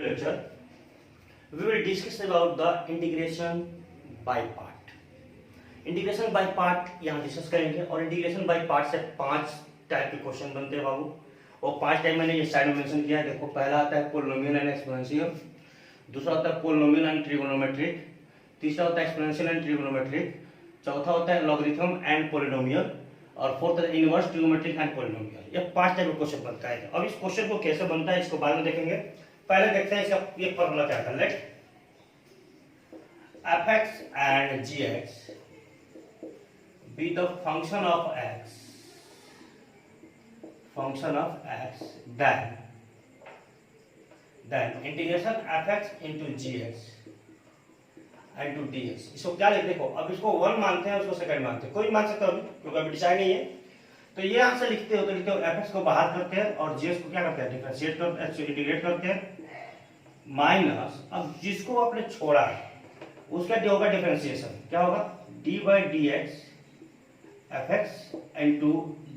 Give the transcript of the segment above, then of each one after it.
lecture, we will discuss about the integration by part. Integration by part यहाँ discuss करेंगे और integration by part से 5 type के question बनते हैं बाबू। और 5 टाइप मैंने ये साइड में मेंशन किया है। देखो, पहला आता है पोलिनोमियल एंड एक्सपोनेंशियल, दूसरा होता है पोलिनोमियल एंड ट्रिगोनोमेट्रिक, तीसरा होता है एक्सपोनेंशियल एंड ट्रिगोनोमेट्रिक, चौथा होता है लॉगरिथम एंड पोलिनोमियल और फोर्थ है इनवर्स ट्रिगोनोमेट्रिक एंड पोलिनोमियल। ये 5 टाइप का क्वेश्चन बनता है। अब इस क्वेश्चन को कैसे बनता है इसको बाद में देखेंगे। पहले देखते हैं इसका ये फॉर्मूला क्या है। Let f(x) and gx be the function of x then integration f(x) into gx into dx। इसको क्या लिखते, देखो अब इसको 1 मानते हैं, उसको सेकंड मानते हैं, कोई मान सकता है क्योंकि अभी डिसाइड नहीं है। तो ये यहां से लिखते हो तो लिखते हो f(x) को बाहर करते हैं और gx को क्या करते हैं, डिफरेंशिएट करते हैं, इंटीग्रेट करते हैं माइनस। अब जिसको आपने छोड़ा है उसका जो होगा डिफरेंशिएशन, क्या होगा d by dx f(x) into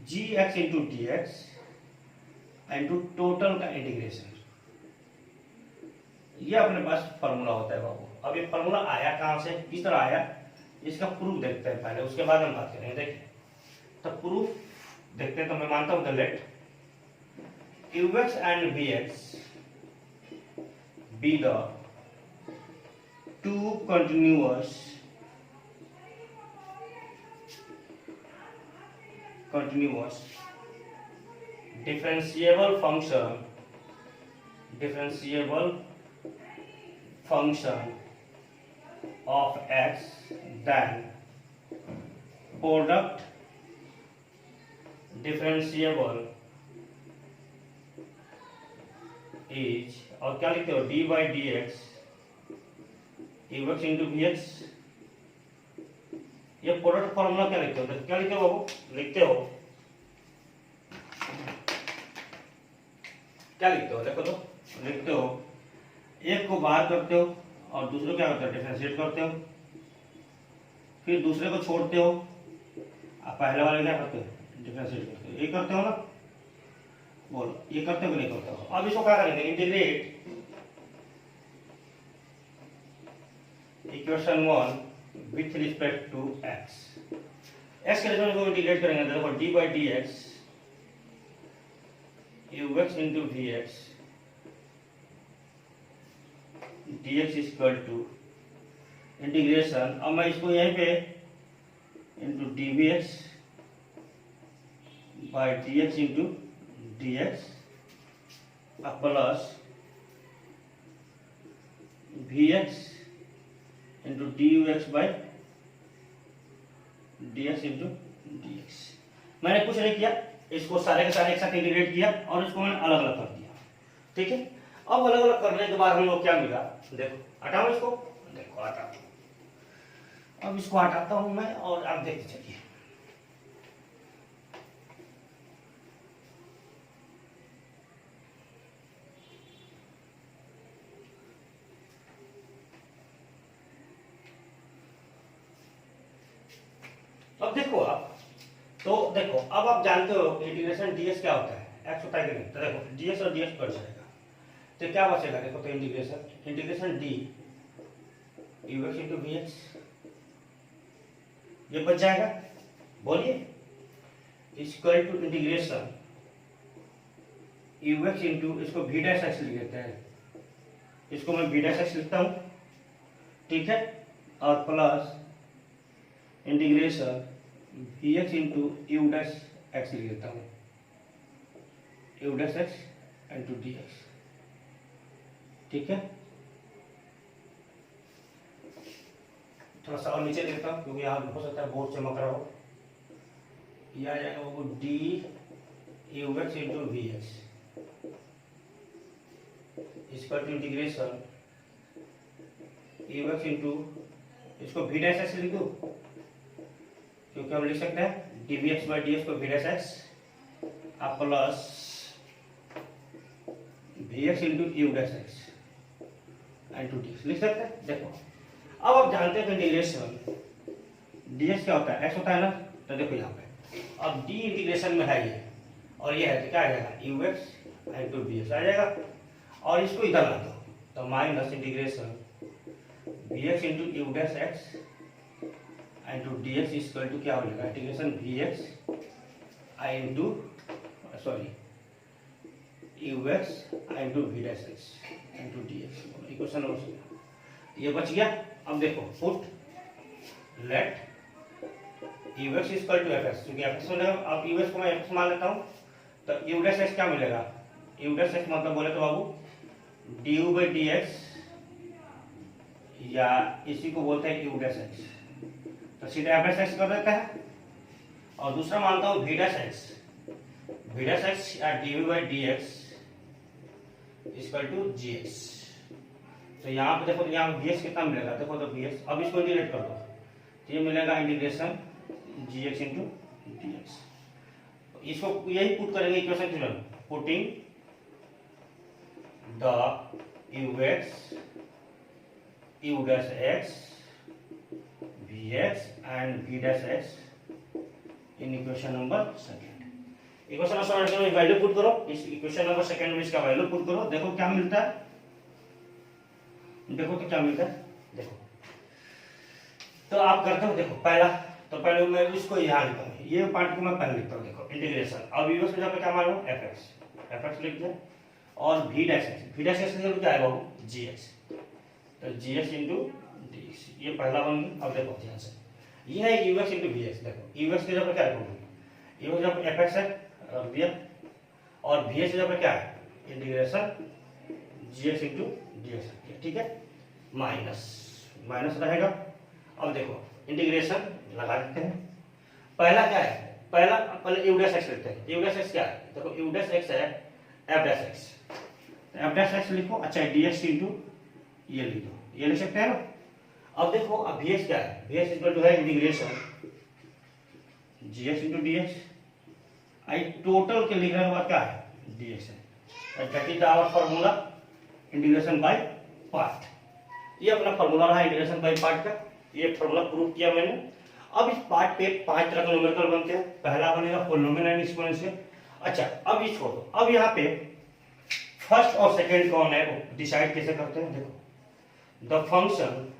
gx into dx into total का इंटीग्रेशन। ये अपने पास फॉर्मूला होता है बाबू। अब ये फॉर्मूला आया कहां से, किस तरह आया, इसका प्रूफ देखते हैं पहले, उसके बाद हम बात करेंगे। देखिए तो प्रूफ देखते हैं। तो मैं मानता हूं late ux and vx be the two continuous differentiable function of x, then product differentiable is, और क्या लिखते हो, d by dx ux into vx। ये प्रोडक्ट फॉर्मूला क्या लिखते हो, क्या लिखते हो बाबू, लिखते हो क्या लिखते हो, देखो तो लिखते हो एक को बाहर करते हो और दूसरे को क्या करते हो, डिफरेंशिएट करते हो, फिर दूसरे को छोड़ते हो, आप पहले वाले क्या करते हो, डिफरेंशिएट करते हो। ये करते हो ना, बोलो ये करते हो कि नहीं करते हो। अब इसको क्या करेंगे, integrate equation 1 with respect to x। x के रिस्पेक्ट में इंटीग्रेट करेंगे तो देखो d by dx ux into vx dx is equal to integration. अब मैं इसको यहीं पे into dvx by dx into dx plus vx into dux by dx into dx। मैंने कुछ नहीं किया, इसको सारे के सारे एक साथ इंटीग्रेट किया और इसको मैंने अलग अलग कर दिया। ठीक है, अब अलग अलग करने के बाद हम लोग क्या मिला, देखो हटाओ इसको, देखो हटाओ। अब इसको हटाता हूं मैं और आप देखते चलिए। अब देखो आप, तो देखो अब आप जानते हो इंटीग्रेशन ds क्या होता है, x होता है कि नहीं। तो देखो ds और ds कट जाएगा तो क्या बचेगा, देखो तो integration d ux into vx ये बच जाएगा। बोलिए equal to integration ux into, इसको v डैश x लिख देते हैं, इसको मैं v डैश x लिखता हूं, ठीक है, और plus integration vx into u dash x लिख देता हूँ, u dash x into dx। ठीक है, थोड़ा सा और नीचे लिख देता हूँ क्योंकि यहाँ हो सकता है बोर्ड चमक रहा हो। यह आ जाएगा वो d ux into vx इसका इंटीग्रेशन ux into, इसको v डैश x लिख दो क्योंकि हम लिख सकते हैं dvx by dx को v dash x plus vx into u dash x into dx लिख सकते हैं। देखो अब आप जानते हैं इंटीग्रेशन ds क्या होता है, x होता है ना। तो देखो यहाँ पे अब d इंटीग्रेशन में है ये और ये है तो क्या आ जाएगा ux into vx आ जाएगा और इसको इधर ला दो तो minus integration v x into u dash x into D x equal to क्या हो जाएगा, integration v x i into sorry u x i into v dash x into D x. Equation number ये बच गया। अब देखो put let u x equal to f x, क्योंकि f x मिलेगा, अब यू एक्स को मैं एफ एक्स मान लेता हूँ, तो यू डैश एक्स क्या मिलेगा, यू डैश एक्स मतलब बोले तो बाबू D you by D X, या इसी को बोलते हैं यू डैश एक्स, तो सीधा एफ डैश एक्स कर देता है। और दूसरा मानता हूँ वी डैश एक्स या d you by D x equal to g x. तो यहाँ पे देखो, तो यहाँ वी एक्स कितना मिलेगा, देखो तो वी एक्स, अब इसको इंटीग्रेट कर दो, तो ये मिलेगा integration g x into D x. इसको यही पुट करेंगे इक्वेशन थ्री में, putting the u dash x v x and v dash x in equation number second. Equation number second में वैल्यू पुट करो, इस इक्वेशन नंबर सेकेंड में इसका value put करो, देखो क्या मिलता है, देखो तो क्या मिलता है। देखो तो आप करते हो, देखो पहला, तो पहले मैं इसको यहाँ लिखता हूँ, ये पार्ट को मैं पहले लिखता हूँ। देखो इंटीग्रेशन, अब यू एक्स पे क्या मान लो एफ एक्स लिख दिया, और वी डैश एक्स क्या है बाबू जी एक्स, तो जी एक्स इंटू डी एक्स, ये पहला बन गया। अब देखो ध्यान से, ये है u x into v x, देखो यू एक्स की जगह क्या रखोगे, यू जब एफ एक्स है रख दिया, और वी एक्स की जगह क्या है integration g x into D x, ठीक है, माइनस रहेगा। अब देखो इंटीग्रेशन लगा देते हैं, पहला क्या है, पहले यू डैश एक्स लिखते हैं, यू डैश एक्स क्या है, देखो यू डैश एक्स है F dash x, F dash x लिखो, अच्छा डी एक्स इंटू ये लिख दो, ये लिख सकते हैं ना। अब देखो अब वी एक्स क्या है, वी एक्स इक्वल टू है integration g x into D x, i total के लिखने के बाद क्या है डी एक्स है, that is our formula integration by part. ये अपना फॉर्मूला रहा इंटीग्रेशन बाय पार्ट का, ये फॉर्मूला प्रूव किया मैंने। अब इस पार्ट पे 5 तरह के न्यूमेरिकल बनते हैं, पहला बनेगा पोलिनोमियल एंड एक्सपोनेंशियल। अच्छा अब ये छोड़ो, अब यहाँ पे फर्स्ट और सेकंड कौन है वो डिसाइड कैसे करते हैं, देखो the function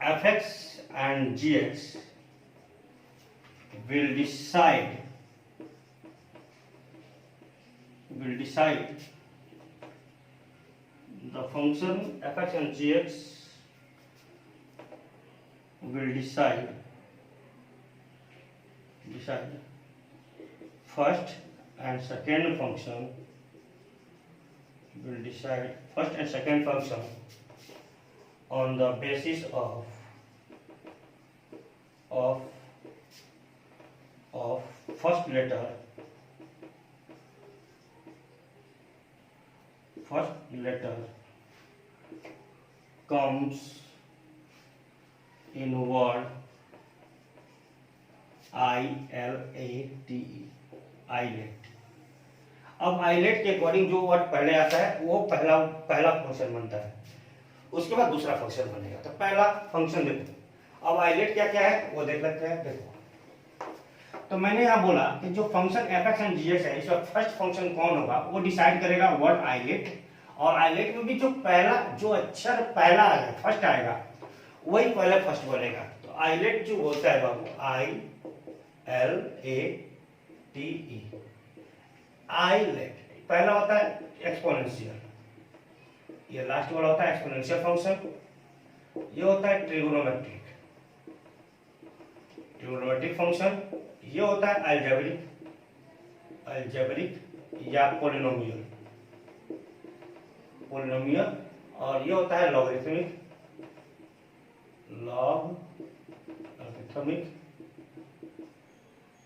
f x and g x will decide the function f(x) and g(x) will decide first and second function will decide first and second function on the basis of first letter comes in word ILATE, ILATE. अब ILATE के according जो word पहले आता है वो पहला function बनता है, उसके बाद दूसरा फंक्शन बनेगा। तो पहला फंक्शन देखो, अब आइलेट क्या क्या है वो देख लेते हैं। देखो तो मैंने यहाँ बोला कि जो function f x and g x है, इसका फर्स्ट फंक्शन कौन होगा वो डिसाइड करेगा वर्ड आइलेट, और आइलेट में भी जो अक्षर पहला आएगा फर्स्ट आएगा वही पहले फर्स्ट बनेगा। तो आइलेट जो होता है बाबू ILATE, आइलेट पहला होता है एक्सपोनेंशियल, ये लास्ट वाला होता है एक्सपोनेंशियल फंक्शन, ये होता है ट्रिगोनोमेट्रिक फंक्शन, ये होता है अलजेब्रिक या पोलिनोमियल, और ये होता है लॉगरिथमिक,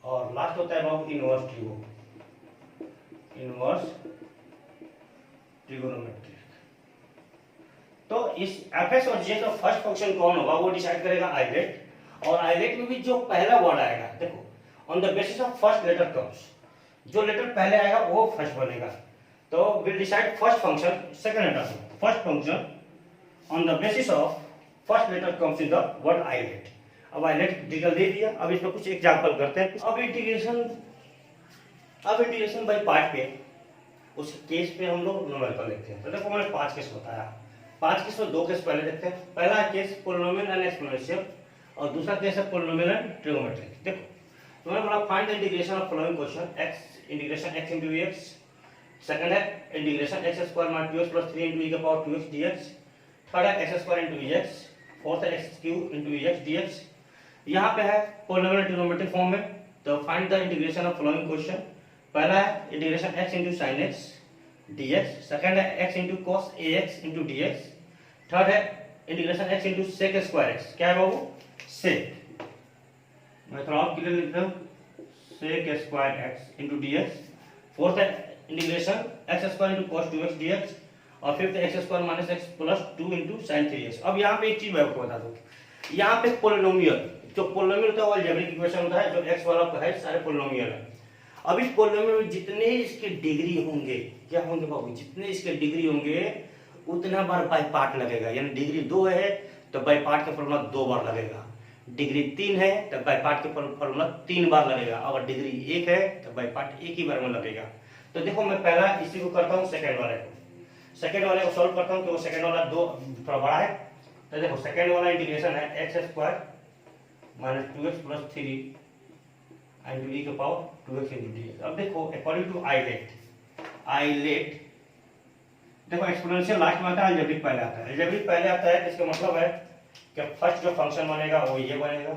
और लास्ट होता है बाबू इनवर्स ट्रिगोनोमेट्रिक। तो इस एफ एक्स और जी एक्स का फर्स्ट फंक्शन कौन होगा वो डिसाइड करेगा आइलेट, और आइलेट में भी जो पहला वर्ड आएगा, देखो on the basis of first letter comes, जो लेटर पहले आएगा वो फर्स्ट बनेगा। तो will decide first function second letter, first function on the basis of first letter comes in the word ILATE. अब आइलेट डिटेल दे दिया, अब इसमें कुछ एग्जांपल करते हैं। अब इंटीग्रेशन बाय पार्ट पे उस केस पे हम लोग न्यूमेरिकल देखते हैं। तो देखो मैंने 5 केस बताया, 5 केस में 2 केस पहले देखते हैं। पहला केस पोलिनोमियल एंड एक्सपोनेंशियल और दूसरा केस है पोलिनोमियल एंड ट्रिगोनोमेट्रिक। देखो तो मैंने बोला find the integration of following question, x integration x into x, second है integration x square minus 2x plus 3 into e का पावर 2x dx, थर्ड है x square into ex, fourth है x cube into ex dx। यहाँ पे है polynomial trigonometric form में। तो find the integration of following question, पहला है integration x into sin x dx, second है x into cos ax into dx, third है integration x into sec square x, क्या है बाबू sec, मैं थोड़ा और क्लियर लिखता हूँ, sec square x into dx, fourth है integration x square into cos 2x dx और fifth x square minus x plus 2 into sin 3x। अब यहाँ पे एक चीज मैं आपको बता दूँ, यहाँ पे पोलिनोमियल, जो पोलिनोमियल होता है वो अलजेब्रिक इक्वेशन होता है, जो x वाला आपका है सारे पोलिनोमियल है। अब इस पोलिनोमियल में जितने इसके डिग्री होंगे, क्या होंगे बाबू, जितने इसके डिग्री होंगे उतना बार बाय पार्ट लगेगा। यानी डिग्री 2 है तो बाय पार्ट का फॉर्मूला 2 बार लगेगा, डिग्री 3 है तो बाय पार्ट के फॉर्मूला 3 बार लगेगा, अगर डिग्री 1 है तो बाय पार्ट एक ही बार में लगेगा। तो देखो मैं पहला इसी को करता हूँ, सेकंड वाले को सॉल्व करता हूँ, क्योंकि सेकंड वाला 2 थोड़ा बड़ा है। तो देखो सेकंड वाला इंटीग्रेशन है x square minus 2x plus 3 into e के पावर 2x इंटू dx। अब देखो अकॉर्डिंग टू आइलेट देखो एक्सपोनेंशियल लास्ट में आता है, अलजेब्रिक पहले आता है। अलजेब्रिक पहले आता है, इसका मतलब है कि फर्स्ट जो फंक्शन बनेगा वो ये बनेगा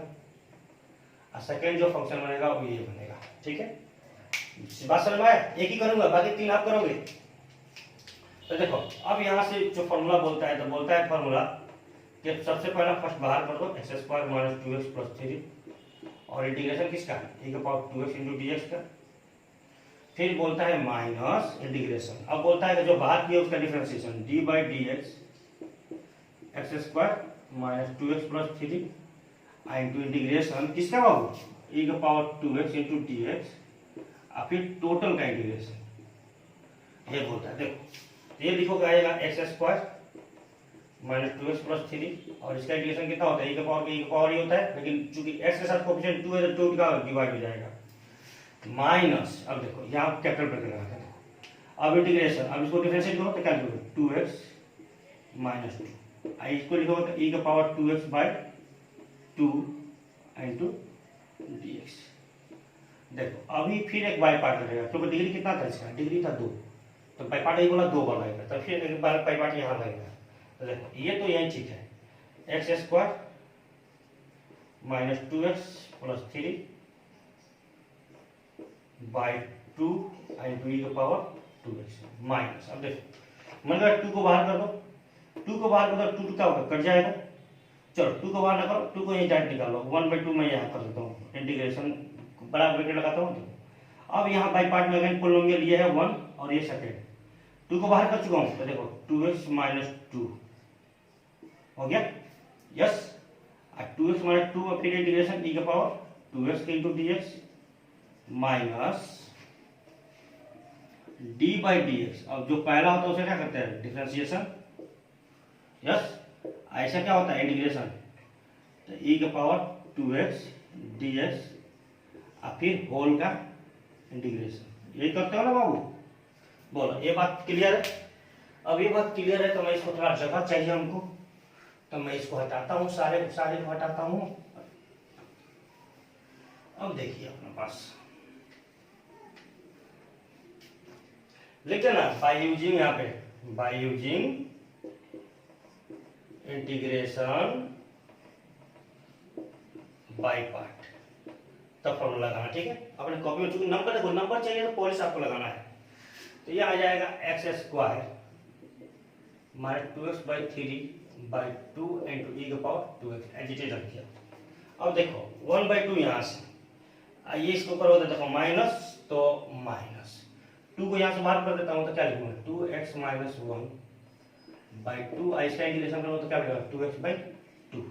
और सेकंड जो फंक्शन बनेगा वो ये बनेगा। ठीक है, बात समझ में आया? एक ही करूंगा, बाकी 3 आप करोगे। तो देखो अब यहाँ से जो फॉर्मूला बोलता है, तो बोलता है फॉर्मूला कि सबसे पहला फर्स्ट बाहर कर दो x square minus 2x plus 3 और इंटीग्रेशन किसका, e का पावर 2x इंटू dx का। फिर बोलता है माइनस इंटीग्रेशन, अब बोलता है कि जो बाहर किया उसका differentiation d by dx x square minus 2x plus 3 into integration किसका बाबू, e का पावर 2x इंटू dx और फिर टोटल का इंटीग्रेशन। ये बोलता है, देखो ये लिखोगे आएगा x square minus 2x plus 3 और इसका इंटीग्रेशन कितना होता है, e का पावर ही होता है, लेकिन चूंकि x के साथ कोएफिशिएंट 2 है तो 2 का डिवाइड हो जाएगा माइनस। अब देखो यहाँ कैपिटल ब्रैकेट लगाते हैं, अब इंटीग्रेशन, अब इसको डिफरेंशिएट करो तो क्या लिखोगे 2x माइनस 2, इसको लिखोगे तो e का power 2x by 2 into dx। देखो अभी फिर एक बाई पार्ट लगेगा, क्योंकि डिग्री कितना था इसका, डिग्री था 2, तो बाई पार्ट बोला 2 बार लगेगा, तो फिर एक बार बाई पार्ट यहाँ लगेगा। तो देखो ये तो यही ठीक है, X square minus 2x plus 3 by 2 into ई का पावर 2x माइनस। अब देखो मन कर 2 को बाहर कर दो, 2 को बाहर कर दो 2 क्या होगा, कट जाएगा। चलो 2 को बाहर ना करो, 2 को यहीं डायरेक्ट निकालो, 1/2 मैं यहाँ कर देता हूँ, इंटीग्रेशन बड़ा ब्रैकेट लगाता हूँ। अब यहाँ बाई पार्ट में अगेन पोलिनोमियल ये है 1 और ये सेकंड, 2 को बाहर कर चुका हूँ, तो देखो 2x माइनस 2 हो गया, यस 2x माइनस 2 और फिर इंटीग्रेशन e का पावर 2x के into dx minus d by dx। अब जो पहला होता है उसे क्या करते हैं, डिफरेंशिएशन, यस ऐसा क्या होता है इंटीग्रेशन, तो e का पावर 2x dx और फिर होल का इंटीग्रेशन, यही करते हो ना बाबू, बोलो ये बात क्लियर है। अब ये बात क्लियर है तो मैं इसको थोड़ा जगह चाहिए हमको, तो मैं इसको हटाता हूँ, सारे को हटाता हूँ। अब देखिए अपने पास लिखे ना, बाय यूजिंग, यहाँ पे bye using integration by part, तब फॉर्मूला लगाना। ठीक है, अपने कॉपी में चूंकि नंबर देखो, नंबर चाहिए तो पॉलिश आपको लगाना है। तो ये आ जाएगा X square minus 2x by 3 by 2 into ई का पावर 2x एजिटेट रख दिया। अब देखो 1/2 यहाँ से ये इसको करो तो देखो माइनस, तो माइनस 2 को यहाँ से बाहर कर देता हूँ तो क्या लिखूंगा 2x माइनस 1 बाई 2, इसका इंटीग्रेशन करो तो क्या लिखूंगा 2x बाई 2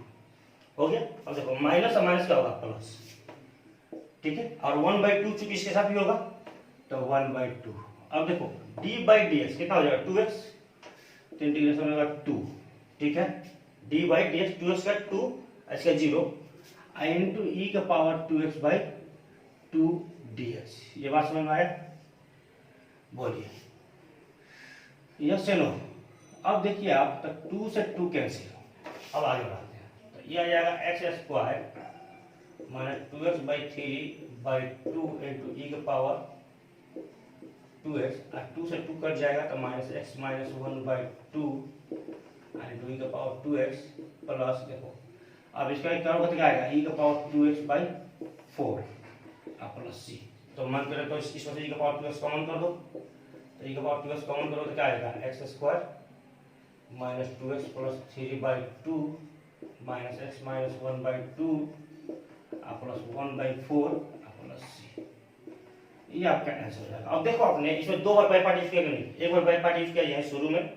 हो गया। अब देखो माइनस और माइनस क्या होगा प्लस, ठीक है, और 1/2 चूंकि इसके साथ भी होगा तो 1/2। अब देखो d बाई dx कितना हो जाएगा 2x, तो इंटीग्रेशन होगा 2, ठीक है, d बाई dx 2x का 2 इसका 0 इंटू ई का पावर 2x बाई 2 dx। ये बात समझ में आया, बोलिए यस से नो। अब देखिए आप, तक 2 से 2 कैंसिल। अब आगे बढ़ाते हैं, तो ये आ जाएगा X square minus 2x/3/2 into ई के पावर 2x, और 2 से 2 कट जाएगा तो माइनस एक्स माइनस 1/2 इंटू ई के पावर 2x प्लस, देखो अब इसका एक कर्व क्या आएगा, ई के पावर 2x/4 प्लस सी। तो मन करे तो इसमें से ई के पावर 2x कॉमन कर दो, तो ई के पावर 2x कॉमन करो तो क्या आएगा, X square minus 2x plus 3/2 minus X minus 1/2 plus 1/4 plus C. ये आपका आंसर हो जाएगा। अब देखो आपने इसमें दो बार बाई पार्ट यूज किया कि नहीं, एक बार बाई पार्ट यूज किया यहाँ शुरू में,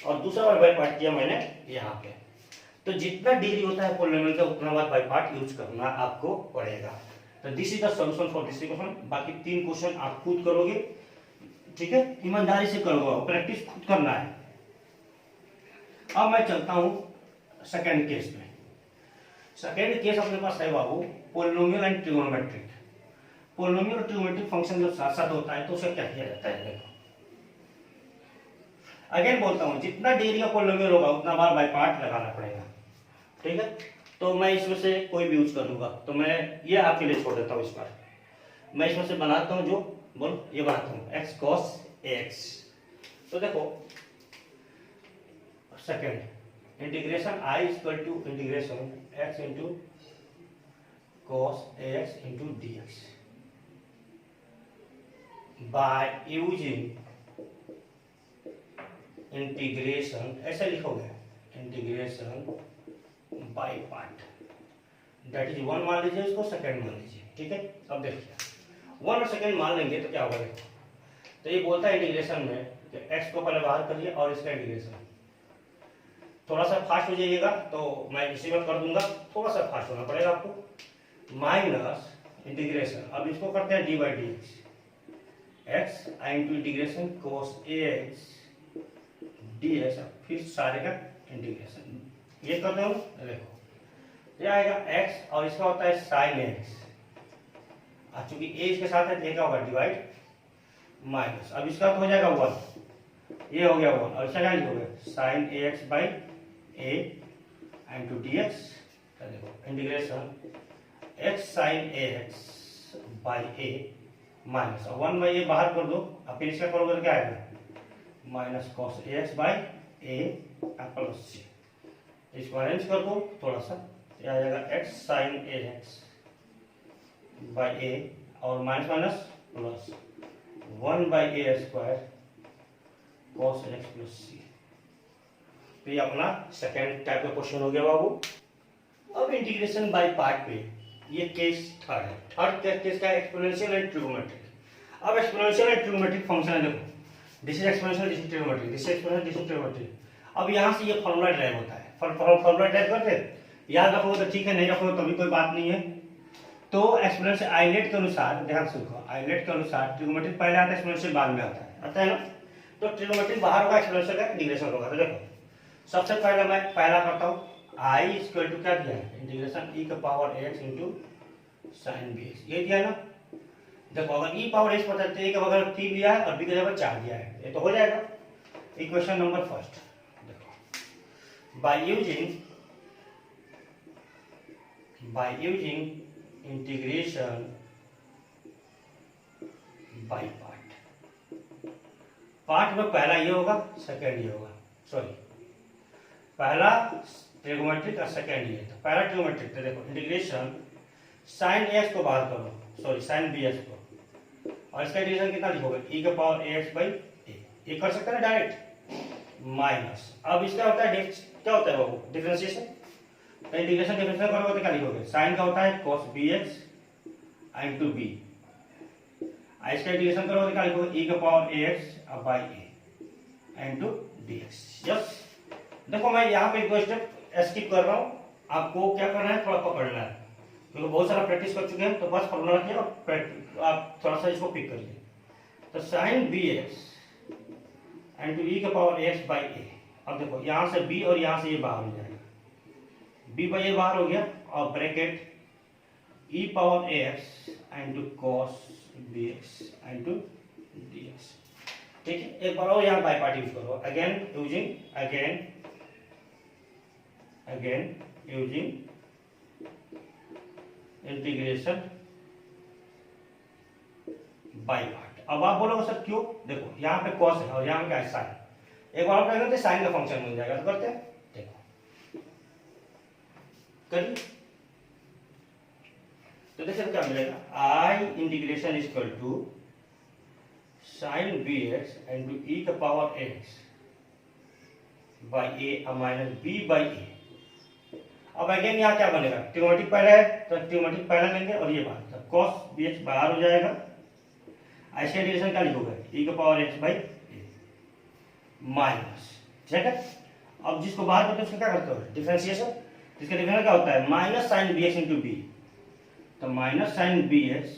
और दूसरा बार बाई पार्ट किया मैंने यहाँ पे। तो जितना डिग्री होता है पॉलिनोमियल का उतना बार बाई पार्ट यूज करना आपको पड़ेगा। तो this is the solution for this question. बाकी 3 क्वेश्चन आप खुद करोगे, ठीक है, ईमानदारी से करोगे, प्रैक्टिस खुद करना है। अब मैं चलता हूं सेकेंड केस में। सेकेंड केस अपने पास है बाबू, पॉलिनोमियल एंड ट्रिगोनोमेट्रिक। पॉलिनोमियल और ट्रिगोनोमेट्रिक फंक्शन जब साथ साथ होता है तो उसे क्या किया जाता है, देखो अगेन बोलता हूं, जितना डिग्री का पॉलिनोमियल होगा उतना बार बाय पार्ट लगाना पड़ेगा, ठीक है। तो मैं इसमें से कोई भी यूज कर लूंगा, तो मैं ये आपके लिए छोड़ देता हूं। इस बार मैं इसमें से बनाता हूं, जो बोल ये बनाता हूं एक्स कॉस एक्स। तो देखो second integration i equal to integration x into cos x into D x by using integration, ऐसा लिखोगे integration by part, that is 1 मान लीजिए, इसको सेकंड मान लीजिए, ठीक है। अब देखिए 1 और सेकंड मान लेंगे तो क्या होगा, देखो तो ये बोलता है इंटीग्रेशन में कि x को पहले बाहर करिए और इसका इंटीग्रेशन। थोड़ा सा फास्ट हो जाइएगा तो मैं इसी में कर दूंगा, थोड़ा सा फास्ट होना पड़ेगा आपको। माइनस इंटीग्रेशन, अब इसको करते हैं D by D x into integration cos A x D x, फिर सारे का इंटीग्रेशन ये करते हो, देखो ये आएगा x और इसका होता है साइन एक्स, चूंकि a इसके साथ है तो क्या होगा डिवाइड माइनस, अब इसका तो हो जाएगा 1, ये हो गया 1 और इसका क्या लिखोगे sine A X by A into D X. देखो integration X sine A X by A minus 1 by A बाहर कर दो, अब फिर इसका करोगे तो क्या आएगा minus cos A X by A plus C. इसको अरेंज कर दो थोड़ा सा, यह आ जाएगा X sine A X by A और minus minus plus 1 by A square cos X plus सी। तो ये अपना सेकेंड टाइप का क्वेश्चन हो गया बाबू। अब इंटीग्रेशन बाय पार्ट पे ये केस थर्ड है। थर्ड केस का एक्सपोनेंशियल एंड ट्रिगोनोमेट्रिक। अब एक्सपोनेंशियल एंड ट्रिगोनोमेट्रिक फंक्शन है, देखो this is exponential, this is trigonometric, this is exponential, this is trigonometric. अब यहाँ से ये फॉर्मूला ड्राइव होता है, फॉर्मूला ड्राइव करते याद रखोगे तो ठीक है, नहीं रखोगे तो भी कोई बात नहीं है। तो एक्सपोनेंशियल आइलेट के अनुसार, ध्यान से देखो आइलेट के अनुसार ट्रिगोनोमेट्रिक पहले आता है, एक्सपोनेंशियल बाद में आता है ना। तो ट्रिगोनोमेट्रिक बाहर होगा, एक्सपोनेंशियल का इंटीग्रेशन होगा। तो देखो सबसे पहले मैं पहला करता हूँ, आई इक्वल टू क्या दिया है इंटीग्रेशन ई के power x into sine B x, ये दिया है ना। देखो अगर ई पावर एक्स पता है, ए के बगल 3 दिया है और बी के जगह 4 दिया है, ये तो हो जाएगा। इक्वेशन नंबर फर्स्ट, देखो by using integration by part में पहला ये होगा, सेकेंड ये होगा, सॉरी पहला ट्रिगोनोमेट्रिक और सेकेंड ये। तो पहला ट्रिगोनोमेट्रिक, तो देखो इंटीग्रेशन साइन एक्स को बाहर करो, सॉरी साइन बी एक्स को, और इसका इंटीग्रेशन कितना लिखोगे ई के पावर ए एक्स बाई ए, ये कर सकते हैं डायरेक्ट माइनस। अब इसका होता है क्या होता है वो डिफरेंशिएशन, तो इंटीग्रेशन डिफरेंशिएशन करोगे तो क्या लिखोगे साइन का होता है cos bx इनटू b, इसका इंटीग्रेशन करोगे तो क्या लिखोगे e के power ax by a into dx। Yes देखो मैं यहाँ पे एक स्टेप स्किप कर रहा हूँ, आपको क्या करना है थोड़ा पकड़ना है, क्योंकि बहुत सारा प्रैक्टिस कर चुके हैं, तो बस फॉर्मूला रखिए और आप थोड़ा सा इसको पिक करिए। तो साइन bx इनटू e के पावर ax बाई a, अब देखो यहाँ से b और यहाँ से ये बाहर हो जाएगा, b बाई ए बाहर हो गया और bracket e power ax into cos bx into dx, ठीक है, एक बार और यहाँ बाई पार्ट यूज करो, again using integration by part. अब आप बोलोगे सर क्यों, देखो यहाँ पे कॉस है और यहाँ पे क्या है साइन, एक बार आप करेंगे तो साइन का फंक्शन मिल जाएगा, तो करते हैं, देखो करिए, तो देखिए क्या मिलेगा, I integration is equal to sine B x into ई का power x by A minus B by A. अब अगेन यहाँ क्या बनेगा, ट्रिग्नोमेट्रिक पहले है तो ट्रिग्नोमेट्रिक पहले लेंगे और ये बात, तो कॉस बी एक्स बाहर हो जाएगा, ऐसे इंटीग्रेशन क्या लिखोगे, ई का power x by A minus, ठीक है। अब जिसको बाहर करते हो उसका क्या करते हो, डिफरेंशिएशन, इसका डिफरेंशिएशन क्या होता है, minus sine B x into B, तो minus sine B x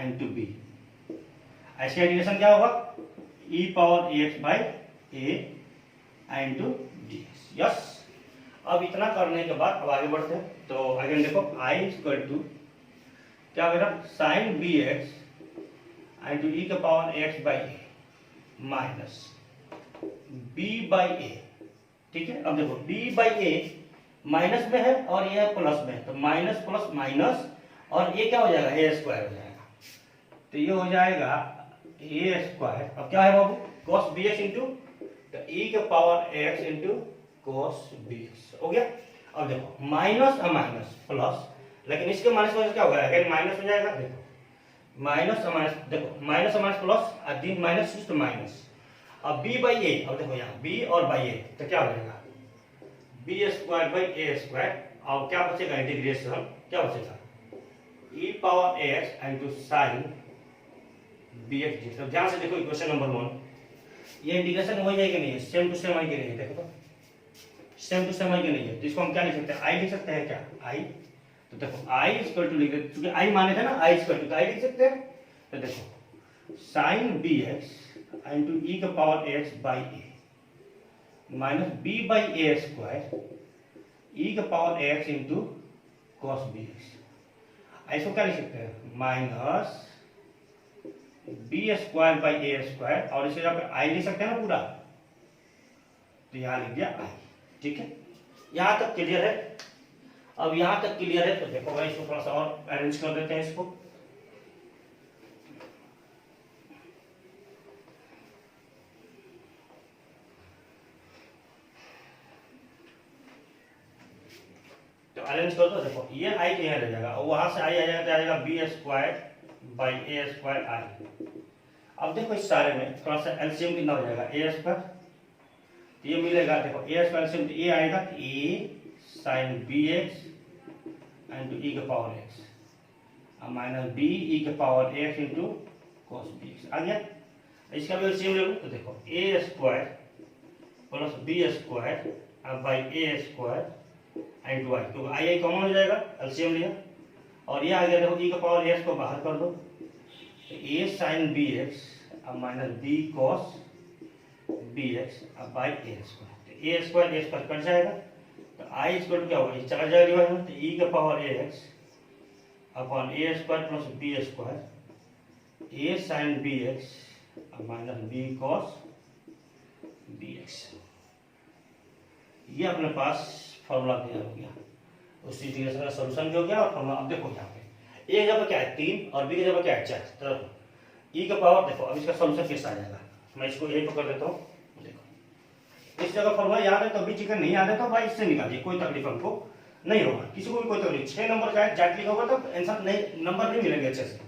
into B, ऐसे इंटीग्रेशन क्या होगा, E power A X by A into D X, yes. अब इतना करने के बाद अब आगे बढ़ते हैं, तो अगेन देखो आई इक्वल टू क्या होगा, साइन बी एक्स इंटू ई का power x by A minus B by a, ठीक है। अब देखो बी बाई ए माइनस में है और ये प्लस में है, तो माइनस प्लस माइनस और ये क्या हो जाएगा, ए स्क्वायर हो जाएगा, तो ये हो जाएगा ए स्क्वायर। अब क्या है बाबू, कॉस बी एक्स इंटू ई के power x into cos b x हो गया। अब देखो माइनस और माइनस प्लस, लेकिन इसके माइनस वजह से क्या होगा, अगेन माइनस हो जाएगा, देखो माइनस और माइनस, देखो माइनस और माइनस प्लस और डी माइनस तो माइनस, अब बी बाई ए, अब देखो यहाँ बी और बाई ए, तो क्या हो जाएगा b square by A square, और क्या बचेगा इंटीग्रेशन, क्या बचेगा e power x into sine B x. तो ध्यान से देखो इक्वेशन नंबर 1, ये इंटीग्रेशन हो जाएगी नहीं है, सेम टू सेम आई के नहीं है, देखो तो सेम टू सेम आई के नहीं है, तो इसको हम क्या लिख सकते हैं, आई लिख सकते हैं क्या, आई, तो देखो आई इक्वल टू लिख, क्योंकि आई माने थे ना आई इक्वल टू, तो आई लिख सकते हैं, तो देखो साइन बी एक्स इंटू ई का power x by A minus B by A square e का power x into cos b x, ऐसा क्या लिख सकते हैं, minus b square by A square, और इसे यहाँ पे आई लिख सकते हैं ना पूरा, तो यहाँ लिख दिया आई, ठीक है। यहां तक क्लियर है, अब यहां तक क्लियर है, तो देखो भाई इसको थोड़ा सा और अरेंज कर देते हैं इसको, तो अरेंज कर दो, देखो ये आई तो यहाँ रह जाएगा और वहां से आई आ जाएगा, तो आ जाएगा b square by A square I. अब देखो इस सारे में थोड़ा सा एलसीएम कितना हो जाएगा, ए स्क्वायर, ये मिलेगा, देखो ए स्क्वायर एलसीएम तो ए आएगा, a sine B x into ई का power x minus b e का power x into cos b x आ गया। इसका भी एलसीएम ले लो, तो देखो a square plus b square by A square into I, तो आई आई कॉमन हो जाएगा, एलसीएम लिया, और ये आ गया, देखो ई का पावर एक्स को बाहर कर दो, तो a sine B x minus b cos b x by A square, तो ए स्क्वायर कट जाएगा, तो आई स्क्वायर क्या होगा, ये चला जाएगा डिवाइड में, तो ई का power A x upon a square plus b square a sine B x minus b cos b x, ये अपने पास फॉर्मूला तैयार हो गया, उस इंटीग्रेशन का सॉल्यूशन भी हो गया और फॉर्मूला। अब देखो यहाँ पे ए की जगह क्या है 3 और बी की जगह क्या है 4, तो ई का पावर देखो, अब इसका सॉल्यूशन कैसा आ जाएगा, मैं इसको यही पकड़ देता हूँ, देखो इस जगह फॉर्मूला याद है तो बी चिकन नहीं याद है तो भाई इससे निकालिए, कोई तकलीफ हमको नहीं होगा, किसी को भी कोई तकलीफ, 6 नंबर का है जाट लिखा होगा तो आंसर नहीं, नंबर नहीं मिलेंगे अच्छे से,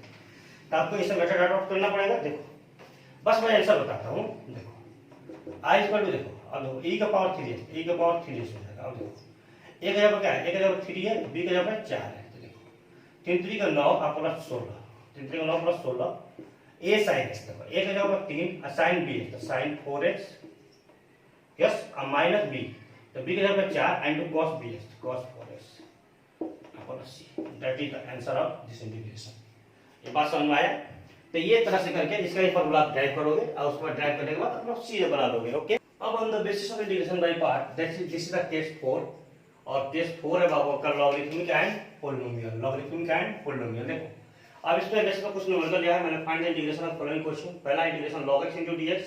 तो आपको इसे मेथड अडॉप्ट करना पड़ेगा। देखो बस मैं आंसर बताता हूँ, देखो आई इक्वल टू, देखो अब देखो ई का पावर 3 है, ई का पावर 3 हो जाएगा, अब देखो ए का जगह क्या है, ए का जगह 3 है, बी का जगह 4 है, तो देखो 3 3 का 9 और प्लस 16, 3 3 का 9 प्लस 16 ए साइन एक्स, देखो ए का जगह 3 साइन बी है, तो sine 4x yes minus b, तो बी का जगह 4 into cos b x, cos 4x plus c, that is the answer of this integration. ये बात समझ में आया, तो ये तरह से करके इसका ही फॉर्मूला आप ड्राइव करोगे और उसको ड्राइव करने के बाद अपना सीधे बना दोगे, ओके। अब on the basis of integration by part, this is the test 4, और टेस्ट 4 है बाबू का logarithmic and polynomial, logarithmic and polynomial. देखो अब इसमें वैसे तो कुछ न्यूमेरिकल दिया है, मैंने find the integration of following question. पहला integration log x into dx,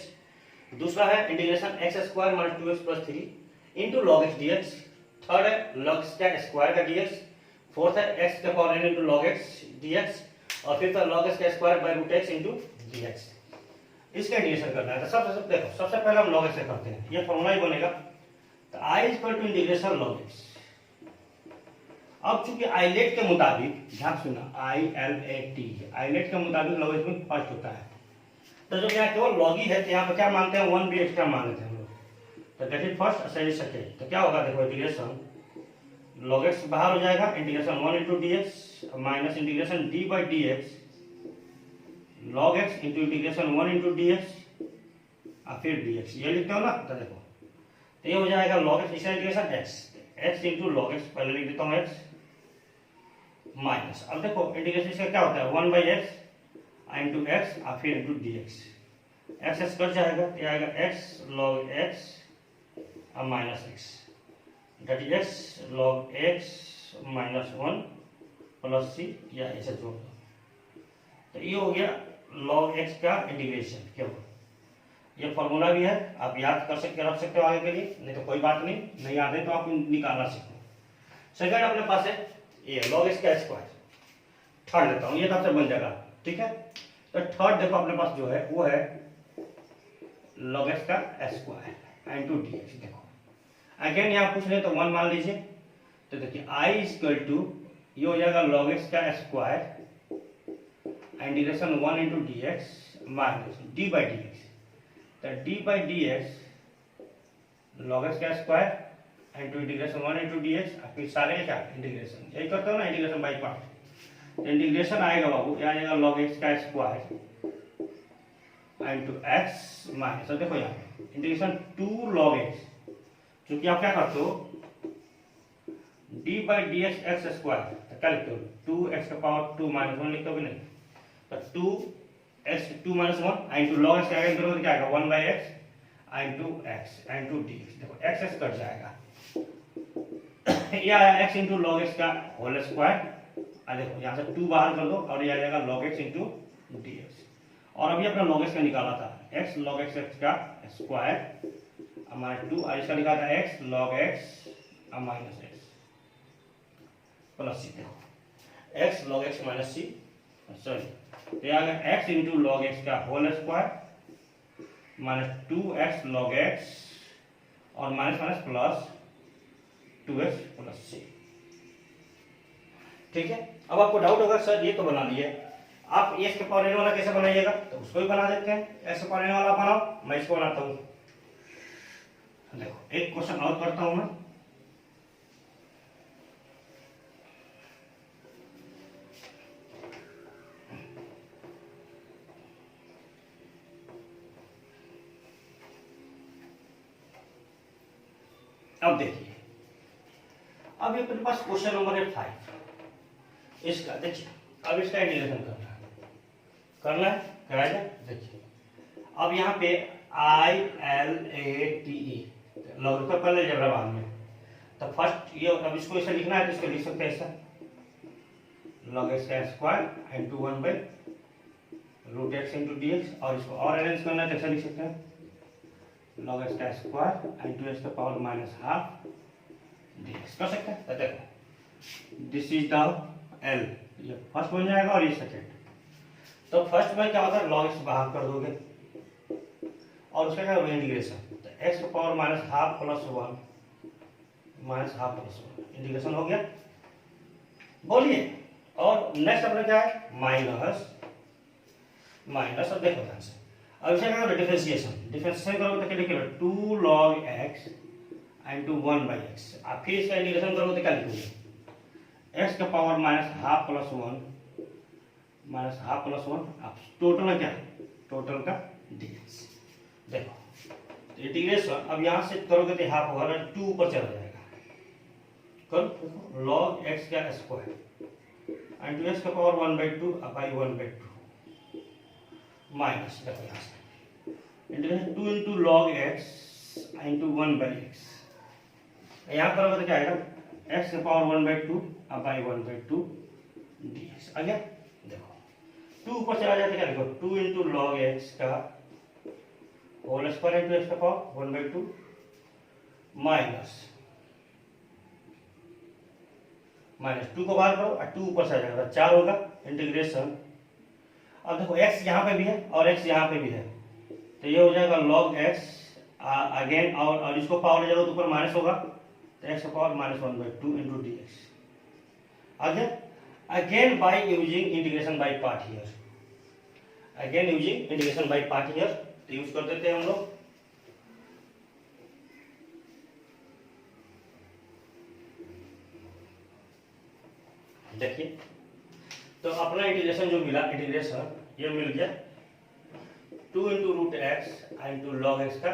दूसरा है integration x square minus 2x plus 3 into log x dx, third है log का स्क्वायर का dx, फोर्थ है x का power n into log x dx, और fifth है log x का square by root x into dx। इसका integration करना है। तो सबसे देखो, सबसे पहले हम log x से करते हैं, ये फॉर्मूला ही बनेगा। तो i equal to integration log x। अब चूंकि आइलेट के मुताबिक, ध्यान सुनना, ILAT, आइलेट के मुताबिक लॉगरिथमिक फर्स्ट होता है। तो जब यहाँ केवल लॉग ही है तो यहाँ पर क्या मानते हैं, 1 भी एक्स्ट्रा मान लेते हैं हम लोग। तो that is first second second, तो क्या होगा देखो, इंटीग्रेशन log x बाहर हो जाएगा, integration 1 into D x minus integration D by D x log x into integration 1 into D x और फिर डी एक्स, ये लिखते हो ना। तो देखो, तो ये हो जाएगा log x, इसका integration x into log x, पहले लिख देता हूँ x माइनस, अब देखो इंटीग्रेशन इसका क्या होता है, 1 बाई एक्स इंटू एक्स और फिर into D x, x cut जाएगा तो आएगा x log x और minus x, that is x log x minus 1 plus c, या ऐसे जोड़ दो। तो ये हो गया log x का इंटीग्रेशन। क्यों, ये फॉर्मूला भी है, आप याद कर सकते, रख सकते हो आगे के लिए, नहीं तो कोई बात नहीं याद है तो आप निकालना सीखो। सेकंड अपने पास है ये log x का स्क्वायर, थर्ड लेता हूँ, ये तब से बन जाएगा, ठीक है। तो थर्ड देखो अपने पास जो है वो है log x का स्क्वायर इंटू डी एक्स। देखो अगेन यहाँ पूछ रहे तो 1 मान लीजिए, तो देखिए i इक्वल टू ये हो जाएगा log x का square integration 1 into D x minus d by D x, तो d by D x log x का square into integration 1 into D x, फिर सारे क्या इंटीग्रेशन, यही करते हो ना इंटीग्रेशन बाई पार्ट। तो इंटीग्रेशन आएगा बाबू, यहाँ आएगा log x का स्क्वायर इंटू एक्स माइनस, देखो यहाँ इंटीग्रेशन 2 log x, क्योंकि आप क्या करते हो d by D x x square, तो क्या लिखते हो 2x का पावर 2 माइनस 1 लिखते हो कि नहीं, तो 2x 2 minus 1 into log x क्या आएगा 1 by x into x into D X, देखो एक्स कट जाएगा, ये आया x इंटू log x का होल स्क्वायर, देखो यहाँ से 2 बाहर कर दो और ये आ जाएगा log x into D x. और अभी अपना log x का निकाला था x log x का स्क्वायर हमारे 2, और इसका निकाला था x log x minus x plus c, देखो x log x minus c, sorry ये आ गया x इंटू log x का whole square minus 2x log x और minus minus plus 2x plus c, ठीक है। अब आपको डाउट होगा सर ये तो बना दिए, आप x के पावर n वाला कैसे बनाइएगा, तो उसको भी बना देते हैं, x के पावर n वाला बनाओ, मैं इसको बनाता हूँ। देखो एक क्वेश्चन और करता हूँ मैं, अब देखिए, अब ये अपने पास क्वेश्चन नंबर है 5, इसका देखिए, अब इसका इंटीग्रेशन करना है कराया जाए। देखिए अब यहाँ पे ILATE लॉग तो पहले जबरा बाद में, तो फर्स्ट ये, अब इसको ऐसे लिखना है तो इसको लिख सकते हैं ऐसा log x का square into 1 by root x into D x, और इसको और अरेंज करना है तो ऐसा लिख सकते हैं log x का स्क्वायर इंटू एक्स का power minus half D x, कर सकते हैं। तो देखो दिस इज द L, ये फर्स्ट बन जाएगा और ये सेकेंड। तो फर्स्ट में क्या होता है log x बाहर कर दोगे और उसका क्या होगा इंटीग्रेशन, तो x का power minus half plus 1 minus half plus 1, integration हो गया, बोलिए। और नेक्स्ट अपना क्या है माइनस माइनस, अब देखो ध्यान से, अब इसे क्या करोगे डिफरेंशिएशन करोगे तो क्या लिखोगे 2 log x into 1 by x, आप फिर इसका इंटीग्रेशन करोगे तो क्या लिखोगे x का पावर माइनस हाफ प्लस 1 आप टोटल क्या, टोटल का dx। देखो इंटीग्रेशन अब यहाँ से करोगे तो हाफ होगा 2 ऊपर चला जाएगा, करो देखो log x का स्क्वायर इंटू x का power 1 by 2 by 1 by 2 minus, देखो यहाँ से integration 2 into log x into 1 by x, यहाँ करोगे तो क्या आएगा x का power 1 by 2 by 1 by 2 dx आ गया। देखो 2 ऊपर चला जाता है, क्या लिखो 2 इंटू लॉग एक्स का होल स्क्वायर इंटू एक्स का पावर 1/2 माइनस 2 को बाहर करो और 2 ऊपर से आ जाएगा 4 होगा इंटीग्रेशन। अब देखो x यहाँ पे भी है और x यहाँ पे भी है, तो ये हो जाएगा log x अगेन, और इसको पावर ले जाओ तो ऊपर माइनस होगा, तो x का power -1/2 into D x. Again bye using integration by part here, again using integration by part here, तो यूज कर देते हैं हम लोग। देखिए तो अपना इंटीग्रेशन जो मिला, इंटीग्रेशन ये मिल गया 2 into root x into log x का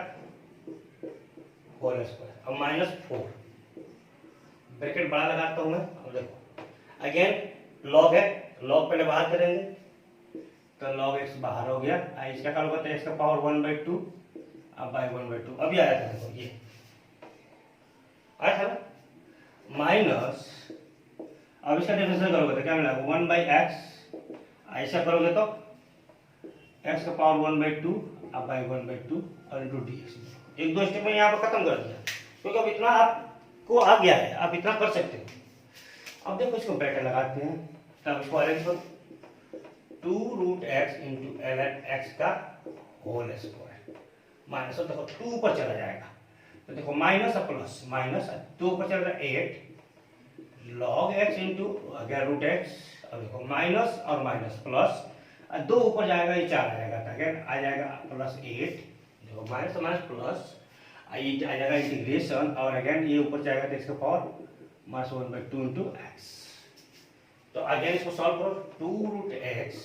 होल स्क्वायर, अब -4 ब्रैकेट बड़ा लगाता हूं मैं। अब देखो अगेन लॉग है, लॉग पहले बाहर करेंगे तो लॉग एक्स बाहर हो गया, इसका क्या होगा, एक्स का पावर 1/2 अब बाय 1/2 अभी आया था, देखो ये आया था माइनस, अब इसका डिफरेंशियल करोगे तो क्या मिलेगा 1/x, ऐसा करोगे तो x का पावर 1/2 अब बाय 1/2 और इंटू डी एक्स। एक दो स्टेप में यहाँ पर खत्म कर दिया, क्योंकि अब इतना आपको आ गया है, आप इतना कर सकते हो। अब देखो इसको ब्रैकेट लगाते हैं, तब इसको अरेंज करो 2 रूट एक्स इंटू एक्स का होल स्क्वायर माइनस, देखो 2 ऊपर चला जाएगा, तो देखो माइनस और प्लस, माइनस 2 ऊपर चला जाएगा 8 लॉग एक्स इंटू अगर रूट एक्स, अब देखो माइनस और माइनस प्लस, 2 ऊपर जाएगा ये 4 आ जाएगा, अगेन आ जाएगा +8, देखो माइनस माइनस प्लस ये आ जाएगा इंटीग्रेशन, और अगेन ये ऊपर जाएगा तो इसका पावर -1/2 इंटू एक्स। तो अगेन इसको सॉल्व करो 2 रूट एक्स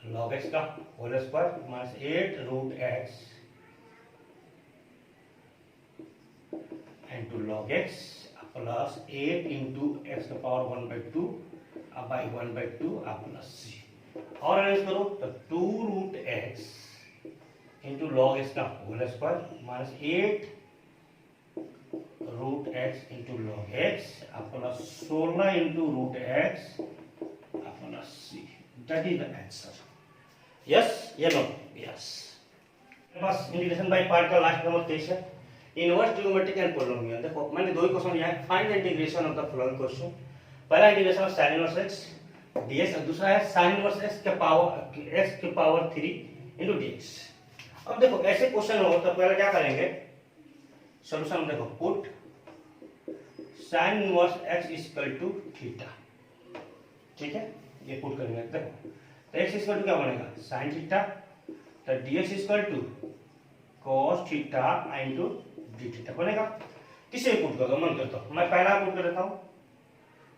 लॉग एक्स का whole square -8 root x into log x plus 8 into x का पावर 1/2 अब बाई 1/2 अब प्लस c, और अरेंज करो तो 2 root x into log x का whole square -8 root x into log x अब plus 16 into root x अब plus c, that is the answer. Yes या नो? यस। बस इंटीग्रेशन बाय पार्ट का last number 23 है, inverse trigonometric and polynomial. देखो मैंने दो ही क्वेश्चन लिया है, find the integration of the following question. पहला integration of sin inverse x dx, और दूसरा है sin इनवर्स x के पावर 3 इनटू dx। अब देखो ऐसे क्वेश्चन हो तो पहले क्या करेंगे, सॉल्यूशन देखो put sin inverse x equal to theta, ठीक है, ये पुट करेंगे। देखो तो x इक्वल टू क्या बनेगा sin थीटा, तो dx equal to cos theta into d theta बनेगा। किसे पुट कर दो, मन करता हूं मैं पहला पुट कर देता हूं,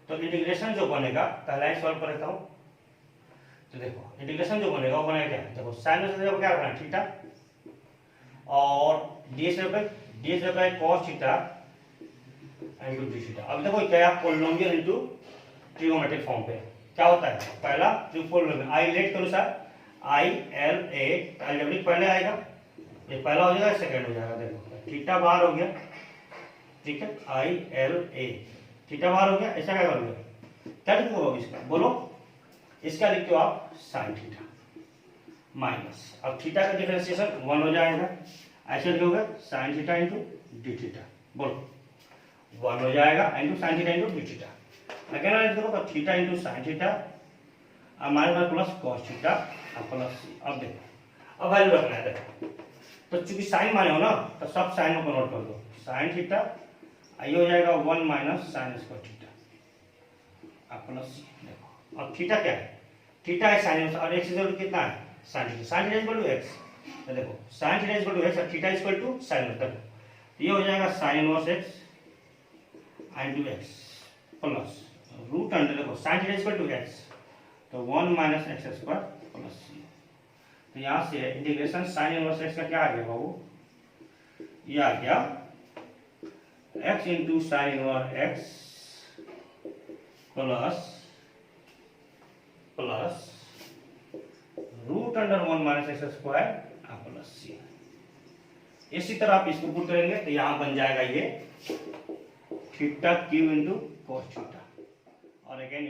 तो इंटीग्रेशन जो बनेगा पहला ही सॉल्व कर देता हूं। तो देखो इंटीग्रेशन जो बनेगा वो बनेगा क्या, देखो sin से क्या बना थीटा, और dx है cos theta into d theta. अब देखो क्या पॉलिनोमियल इनटू ट्रिगोनोमेट्रिक फॉर्म पे क्या होता है, पहला पॉलिनोमियल आई लेट के अनुसार आई एल ए अलजेब्रिक पहले आएगा, ये पहला हो जाएगा, सेकंड हो जाएगा। देखो थीटा बाहर हो गया, ठीक है, आई एल ए थीटा बाहर हो गया, ऐसा क्या करोगे, क्या लिखोगे इसका बोलो, इसका लिखते हो आप sin थीटा माइनस, अब थीटा का डिफरेंशिएशन 1 हो जाएगा, ऐसे लिखोगे sin theta into D theta, बोलो 1 हो जाएगा into sin theta into D theta. Again add करो तो theta into sin theta minus plus cos theta plus c। अब देखो अब वैल्यू रखना है, देखो तो चूंकि साइन माने हो ना तो सब साइन में कन्वर्ट कर दो, साइन थीटा ये हो जाएगा 1 माइनस साइन स्क्वायर थीटा अब प्लस सी। देखो अब थीटा क्या है, थीटा है साइन और एक्स इक्वल टू कितना है sine theta, sine theta equal to x, तो देखो sine theta equal to x और थीटा इक्वल टू साइन, मतलब ये हो जाएगा sine inverse x into x plus root under, देखो sine theta equal to x तो 1 माइनस एक्स स्क्वायर प्लस सी। तो यहाँ से इंटीग्रेशन साइन इनवर्स एक्स का क्या आ गया बाबू, ये आ गया x into sine inverse x plus root under 1 minus x square plus c. इसी तरह आप इसको पुट करेंगे तो यहाँ बन जाएगा ये theta Q into cos theta, और अगेन